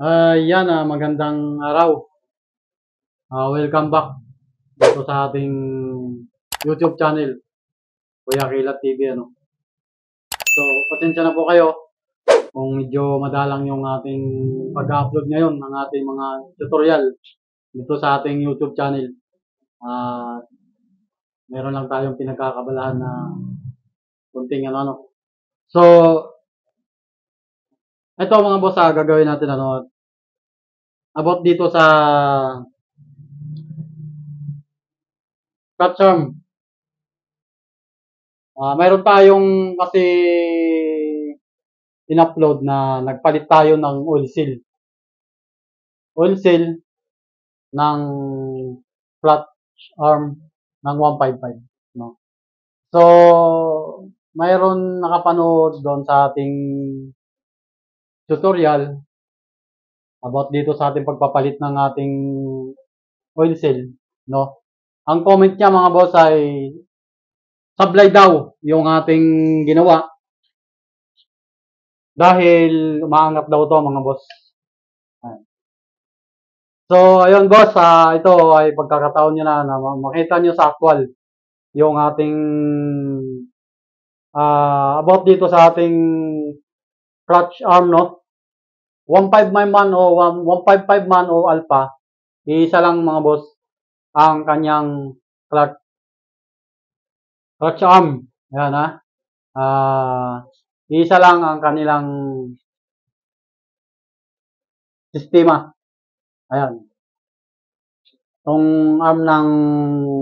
Yan, magandang araw. Welcome back dito sa ating YouTube channel, Kuya Kilat TV. So, pasensya na po kayo kung medyo madalang yung ating pag-upload ngayon ng ating mga tutorial dito sa ating YouTube channel. Meron lang tayong pinagkakabalahan na kunting ano. So, ito mga boss, gagawin natin about dito sa platform. Mayroon tayong kasi in-upload na nagpalit tayo ng oil seal. Oil seal ng flat arm ng 155. No? So, mayroon nakapanood doon sa ating tutorial about dito sa ating pagpapalit ng ating oil seal. No? Ang comment niya mga boss ay sablay daw yung ating ginawa dahil umaangat daw to mga boss. So, ayun boss, ito ay pagkakataon nyo na makita nyo sa actual yung ating about dito sa ating clutch arm, no? 1.5 man o 155 man o alpha, isa lang mga boss ang kanyang clutch arm. Ayan isa lang ang kanilang sistema. Ayan. Itong arm ng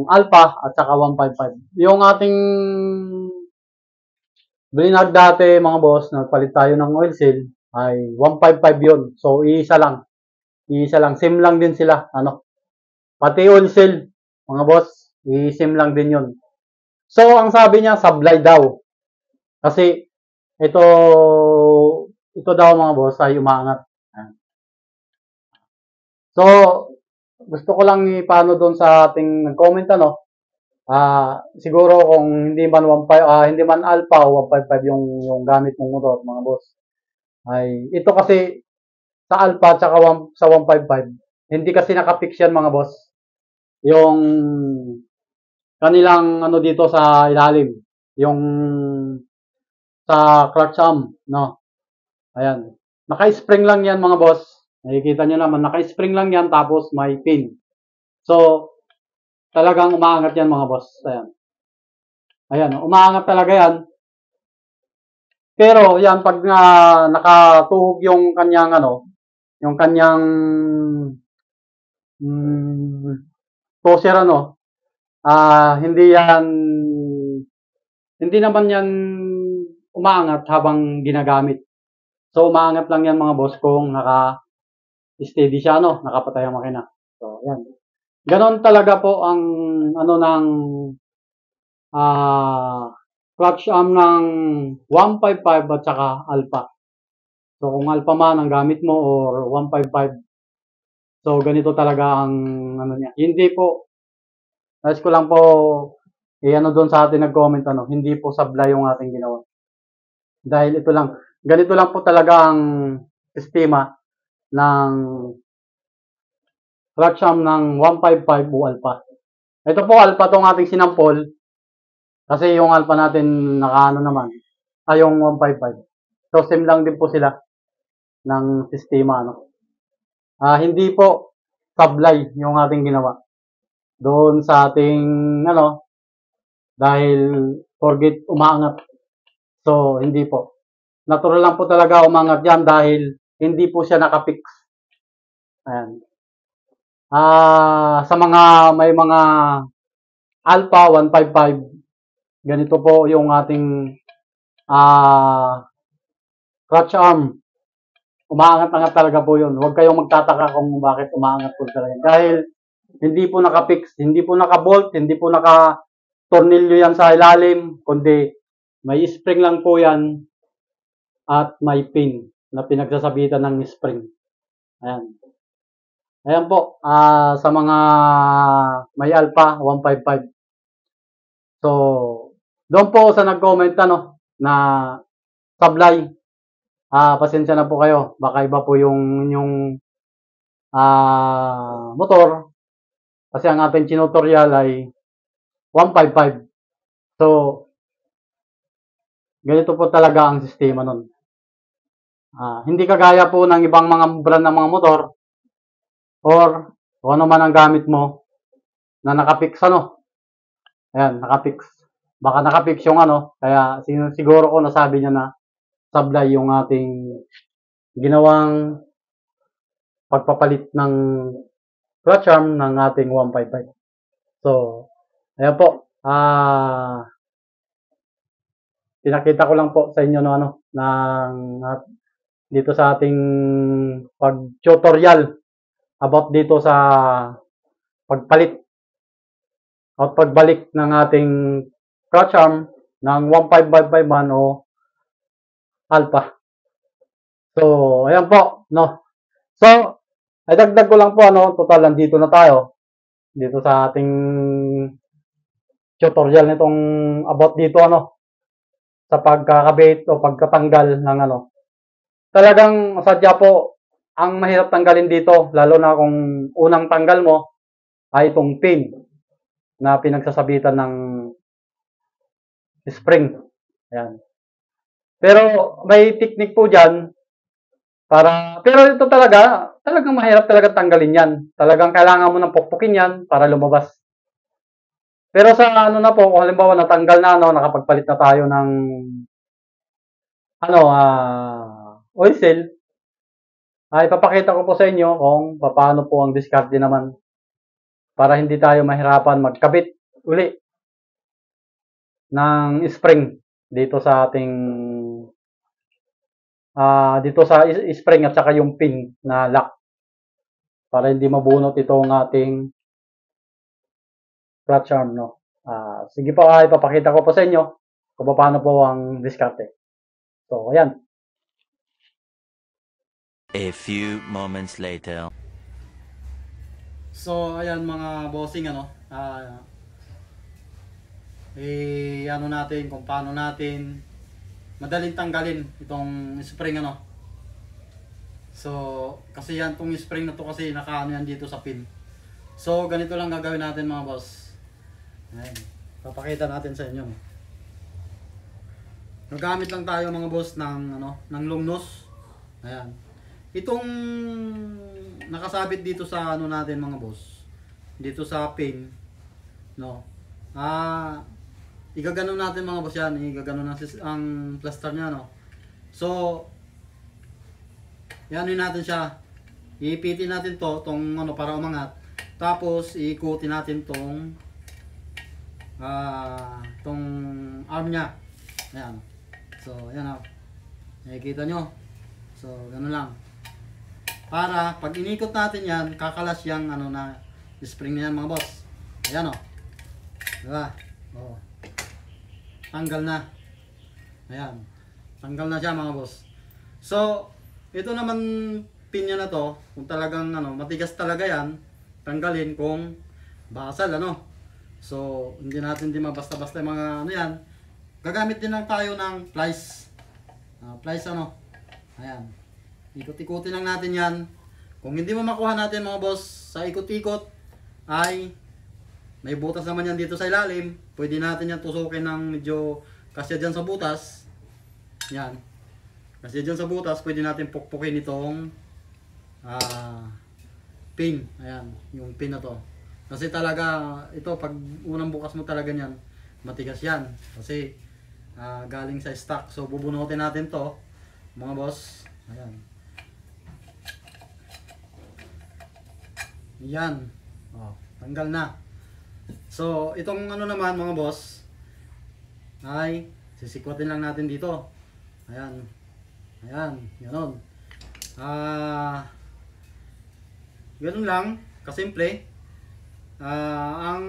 alpha at saka 155. Yung ating Blinag dati mga boss, nagpalit tayo ng oil seal ay 155 yun. So, isa lang. Isa lang. Same lang din sila. Pati oil seal, mga boss, same lang din yun. So, ang sabi niya, sablay daw. Kasi, ito daw mga boss ay umaangat. So, gusto ko lang ipano doon sa ating nag-comment siguro kung hindi man hindi man alpha o 155 yung gamit mong motor mga boss. Ay ito kasi sa alpha at sa 155, hindi kasi nakapix yan mga boss. Yung kanilang dito sa ilalim, yung sa clutch arm, no. Ayan. Naka-spring lang yan mga boss. Nakikita nyo naman, naka-spring lang yan tapos may pin. So, talagang umaangat yan mga boss. Ayan. Ayan, umaangat talaga yan. Pero yan pag nakatuhog yung kanyang yung kanyang toser hindi naman yan umaangat habang ginagamit. So umaangat lang yan mga boss kung naka-steady siya nakapatay ang makina. So yan. Ganon talaga po ang ng clutch arm ng 155 at saka alpha. So, kung alpha man ang gamit mo or 155, so, ganito talaga ang niya. Hindi po, nais ko lang po, doon sa atin nag-comment, hindi po sablay yung ating ginawa. Dahil ito lang, ganito lang po talaga ang sistema ng clutch arm ng 155 o alpha. Ito po, alpha tong ating sinampol. Kasi yung alpha natin naman, yung 155. So, same lang din po sila ng sistema, hindi po sablay yung ating ginawa. Doon sa ating, dahil forget umaangat. So, hindi po. Natural lang po talaga umangat yan dahil hindi po siya nakapix. Ayan. Sa may mga alpha 155, ganito po yung ating clutch arm. Umaangat-angat talaga po yun. Huwag kayong magtataka kung bakit umaangat po talaga. Dahil hindi po nakapix, hindi po nakabolt, hindi po naka-tornilyo yan sa ilalim, kundi may spring lang po yan at may pin na pinagsasabitan ng spring. Ayan. Ayan po, sa mga may alpha 155. So, doon po sa nag-comment na sablay pasensya na po kayo. Baka iba po yung motor. Kasi ang ating tinutorial ay 155. So, ganito po talaga ang sistema nun. Hindi kagaya po ng ibang mga brand ng mga motor or kung ano man ang gamit mo na nakapix ano. Ayan, nakapix. Baka nakapix yung ano, kaya siguro ko nasabi niya na sablay yung ating ginawang pagpapalit ng clutch arm ng ating 155. So, ayan po. Pinakita ko lang po sa inyo no, dito sa ating pag-tutorial about dito sa pagpalit at pagbalik ng ating clutch arm ng 15551 o Alpha. So, ayan po, no. So, ay dagdag ko lang po ano, total nandito na tayo dito sa ating tutorial nitong about dito ano sa pagkakabit o pagkatanggal ng ano. Talagang sadya po ang mahirap tanggalin dito lalo na kung unang tanggal mo ay itong pin na pinagsasabitan ng spring. Ayan. Pero may technique po diyan pero ito talagang mahirap talaga tanggalin 'yan. Talagang kailangan mo nang pukpukin 'yan para lumabas. Pero sa ano na po, kung halimbawa natanggal na ano, nakapagpalit na tayo ng ano, oil seal, ay ipapakita ko po sa inyo kung paano po ang diskarte naman para hindi tayo mahirapan magkabit uli ng spring dito sa ating dito sa spring at saka yung pin na lock para hindi mabunot itong ating clutch arm, no. Sige po, ipapakita ko po sa inyo kung paano po ang diskarte. So, ayan. A few moments later. So, ayan mga bossing, ano, ano natin kung paano natin madaling tanggalin itong spring, ano. So, kasi yan, itong spring na to kasi nakaano yan dito sa pin. So, ganito lang gagawin natin mga boss. Ayan, papakita natin sa inyo. Nagamit lang tayo mga boss ng, ng long nose. Ayan. Itong nakasabit dito sa ano natin mga boss, dito sa pin, no. Igaganon natin mga boss yan, igaganon ang plaster niya, no. So, yan natin siya. Iipitin natin tong ano para umangat. Tapos iikutin natin tong arm niya. Ayan. So, ayan o. Nakikita nyo. So, gano'n lang. Para pag inikot natin yan, kakalas yung ano na spring na yan mga boss. Ayan o. Diba? Oo. Tanggal na. Ayan. Tanggal na siya mga boss. So, ito naman pin niya na to, kung talagang ano, matigas talaga yan, tanggalin kung basal ano. So, hindi natin mabasta-basta yung mga ano yan. Gagamit din lang tayo ng plies. Plies ano. Ayan. Ikot-ikutin lang natin yan. Kung hindi mo makuha natin mga boss sa ikot-ikot, ay may butas naman yan dito sa ilalim. Pwede natin yan tusukin ng medyo kasya dyan sa butas. Yan. Kasi dyan sa butas, pwede natin pukpukin itong pin. Ayan, yung pin na to. Kasi talaga, ito, pag unang bukas mo talaga yan, matigas yan. Kasi galing sa stock. So, bubunutin natin to, mga boss. Ayan. Yan. Oh, tanggal na. So, itong ano naman, mga boss, ay sisikwatin lang natin dito. Ayan. Ayan, gano'n. Gano'n lang, kasimple. Ang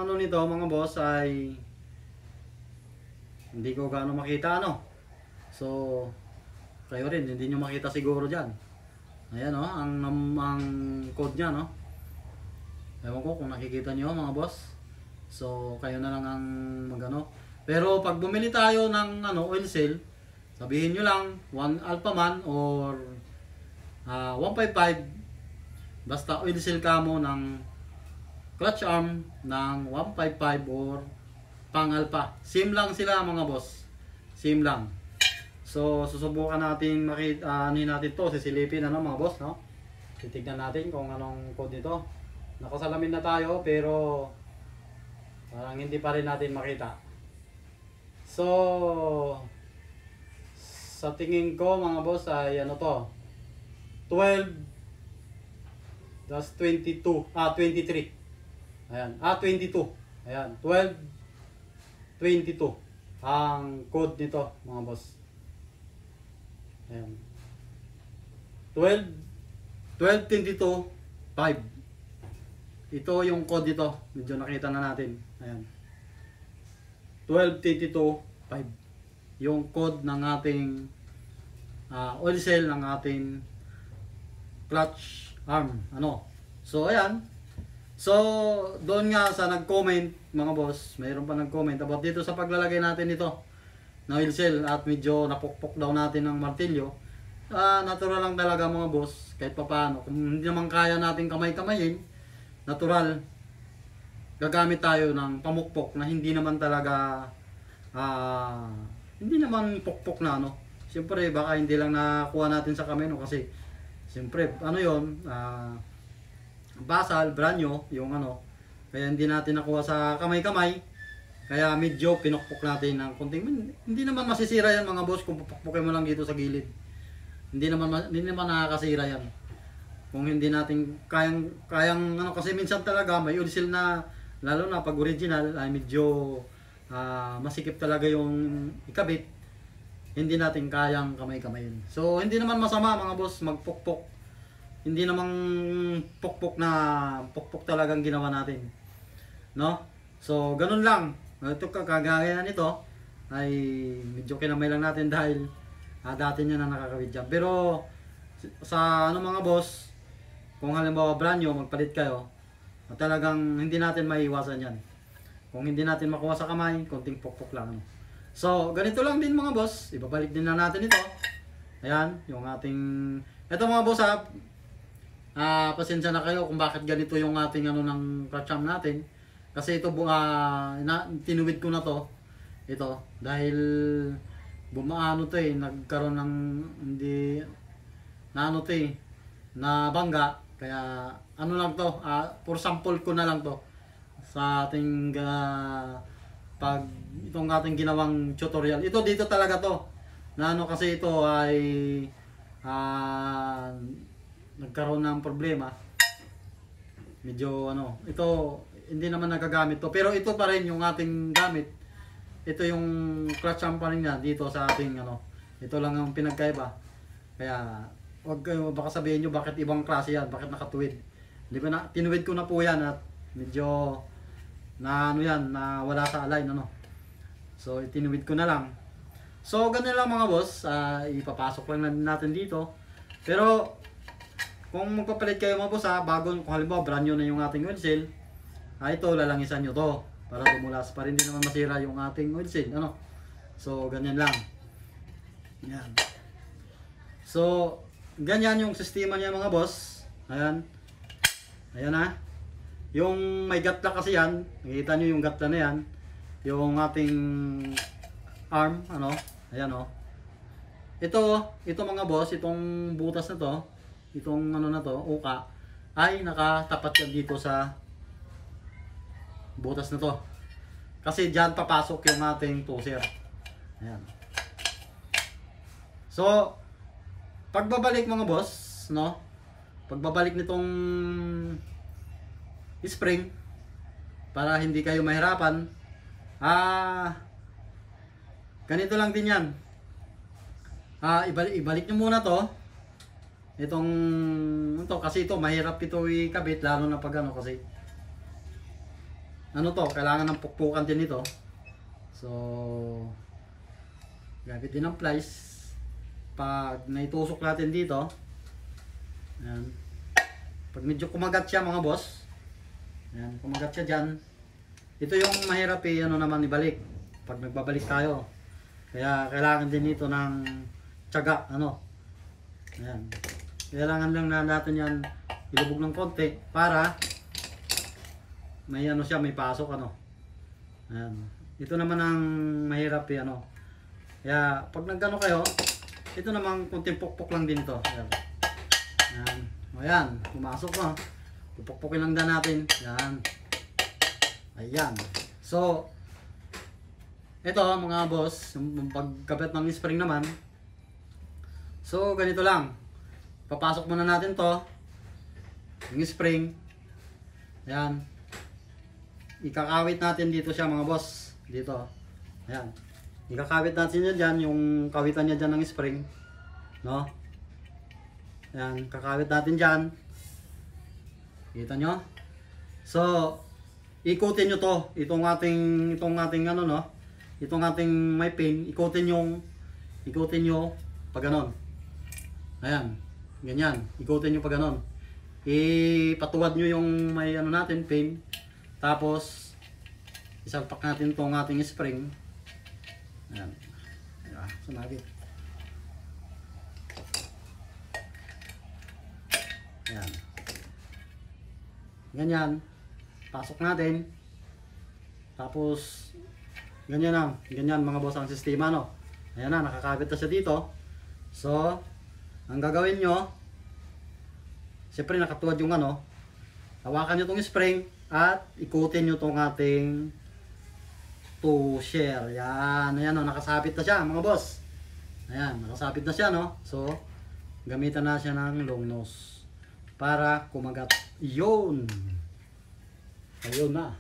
ano nito mga boss ay hindi ko gaano makita ano. So, kayo rin, hindi nyo makita siguro dyan. Ayan o, ang code nya no. Ewan ko kung nakikita nyo mga boss. So, kayo na lang ang magano. Pero pag bumili tayo ng ano, oil seal, Sabihin nyo lang 1 alpha man or 155, basta oil seal ka mo ng clutch arm ng 155 or pang alpha. Same lang sila mga boss. Same lang. So susubukan natin ano natin to, sisilipin ano mga boss, no? Titignan natin kung anong code nito. Nakasalamin na tayo pero parang hindi pa rin natin makita. So sa tingin ko mga boss ay ano to, 12 that's 22, 23. Ayan, 22. Ayan, 12 22 ang code nito mga boss. Ayan, 12 22 5. Ito yung code dito, medyo nakita na natin. Ayan, 12 22 5 yung code ng ating oil seal ng ating clutch arm, ano. So ayan, so doon nga sa nag-comment mga boss, mayroon pa nag-comment about dito sa paglalagay natin ito na oil seal at medyo napukpok daw natin ng martilyo. Natural lang talaga mga boss, kahit pa paano, kung hindi naman kaya natin kamay-kamayin, natural gagamit tayo ng pamukpok na hindi naman talaga hindi naman pukpok na ano. Siyempre baka hindi lang nakuha natin sa kamay, no, kasi siyempre ano yon, basal, branyo yung ano, kaya hindi natin nakuha sa kamay-kamay, kaya medyo pinukpok natin ng konting. Hindi naman masisira yan mga boss kung pupukpukin mo lang dito sa gilid. Hindi naman nakakasira yan kung hindi natin kayang ano, kasi minsan talaga may oil seal na, lalo na pag original ay medyo masikip talaga yung ikabit, hindi natin kayang kamay-kamayin. So hindi naman masama mga boss magpukpok, hindi namang pukpok na pukpok talagang ginawa natin, no? So ganun lang. Ito kagaya nito ay medyo kinamay lang natin dahil dati niya na nakakawid dyan. Pero sa ano mga boss, kung halimbawa brand new magpalit kayo, talagang hindi natin maiiwasan yan. Kung hindi natin makuha sa kamay, konting pukpok lang. So ganito lang din mga boss, ibabalik din na natin ito. Ayan yung ating, ito mga boss pasensya na kayo kung bakit ganito yung ating ano ng clutch arm natin. Kasi ito tinuwid ko na to. Ito dahil bumaano to nagkaroon ng hindi na ano to na bangga. Kaya ano lang to, for sample ko na lang to sa ating pag itong ating ginawang tutorial. Ito dito talaga to. Na ano kasi ito ay nagkaroon ng problema. Medyo ano, ito hindi naman nagagamit to, pero ito pa rin yung ating gamit. Ito yung clutch arm pa rin niya dito sa ating ano. Ito lang ang pinagkaiba. Kaya wag kayo baka sabihin niyo bakit ibang klase yan, bakit nakatuwid. Hindi ko na tinuwid ko na po yan at medyo na ano yan, na wala sa align ano. So itinuwid ko na lang. So ganun lang mga boss, ipapasok lang natin dito. Pero kung magpapalit kayo mga boss bago, kung halimbawa brand new na yung ating oil seal, ito lalangisan nyo to para dumulas pa rin, din naman masira yung ating oil seal ano. So ganyan lang. Yan. So ganyan yung sistema niya mga boss. Ayan. Ayan yung may gatla kasi yan, nakikita nyo yung gatla na yan, yung ating arm ano. Ayan ito mga boss, itong butas na to, itong ano na to, uka, ay nakatapat yan dito sa butas na to. Kasi dyan papasok yung ating toser. Ayan. So pagbabalik mga boss, no? Pagbabalik nitong spring, para hindi kayo mahirapan, ganito lang din yan. Ibalik nyo muna to. Ito kasi ito mahirap ito ikabit, lalo na pag ano, kasi ano to, kailangan ng pukpukan din ito. So gamit din ng plies pag naitusok natin dito. Ayan. Pag medyo kumagat siya mga boss, ayan, kumagat siya dyan, ito yung mahirap ano naman ibalik pag nagbabalik tayo. Kaya kailangan din ito ng tiyaga, ano. Ayan. Kailangan lang na natin yan ilubog ng konti para may ano siya, may pasok, ano. Ayan. Ito naman ang mahirap eh, ano. Kaya pag nagano kayo, ito naman kunting pukpok lang din ito. Ayan. Ayan. O yan, pumasok na. Pupukpukin lang din natin. Ayan. Ayan. So, ito mga boss, yung pagkabit ng spring naman. So, ganito lang. Papasok muna natin to. Yung spring. Ayan. Ikakawit natin dito siya mga boss. Dito. Ayan. Ikakawit natin niya dyan. Yung kawitan niya dyan ng spring. No? Ayan. Kakawit natin dyan. Kita nyo? So, ikutin nyo to. Itong ating ano, no? Itong ating may pin. Ikutin nyo pag ganon. Ayan. Ganyan. Ikutin nyo pag ganon. Ipatuwad nyo yung may ano natin, pin. Tapos, isalpak natin itong ating spring. Ayan. Ayan. Sumagit. Ayan. Ganyan. Pasok natin. Tapos, ganyan na. Ganyan mga boss ang sistema, no? Ayan na, nakakabit na siya dito. So, ang gagawin nyo, siyempre nakatuwad yung ano, hawakan nyo itong spring at ikutin nyo itong ating to share. Yan, ayan o, nakasabit na siya mga boss. Ayan, nakasabit na siya, no? So, gamitan na siya ng long nose para kumagat. Yun! Ayun na.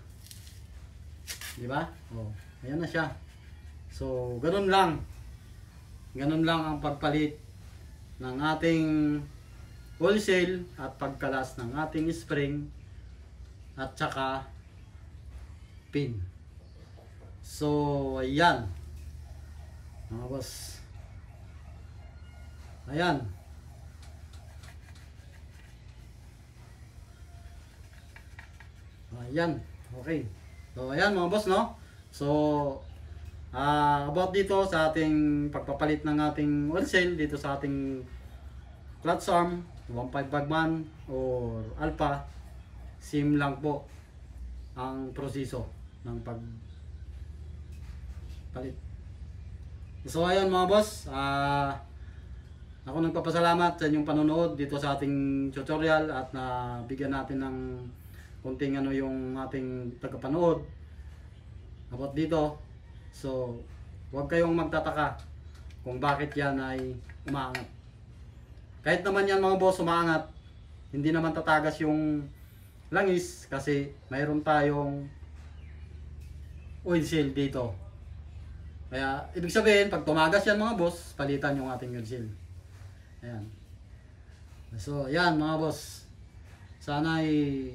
Diba? O, ayan na siya. So, ganun lang. Ganun lang ang pagpalit ng ating wholesale at pagkalas ng ating spring at saka pin. So, ayan. Mga boss. Ayan. Ayan. Okay. So, ayan mga boss, no? So, about dito sa ating pagpapalit ng ating wholesale dito sa ating clutch arm 1.5 bagman or alpha, sim lang po ang proseso ng pagpalit. So ayun mga boss, ako nagpapasalamat sa inyong panonood dito sa ating tutorial at nabigyan natin ng kunting ano yung ating tagapanood about dito. So, huwag kayong magtataka kung bakit yan ay umaangat. Kahit naman yan mga boss umaangat, hindi naman tatagas yung langis kasi mayroon tayong oil seal dito. Kaya, ibig sabihin, pag tumagas yan mga boss, palitan yung ating oil seal. Ayan. So, yan mga boss. Sana ay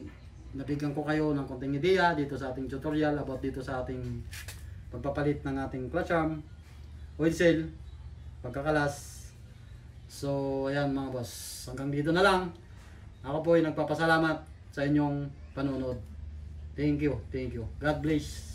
nabigyan ko kayo ng konting ideya dito sa ating tutorial about dito sa ating pagpapalit ng ating clutch arm, oil seal, pagkakalas. So, ayan mga boss. Hanggang dito na lang. Ako po ay nagpapasalamat sa inyong panonood. Thank you. Thank you. God bless.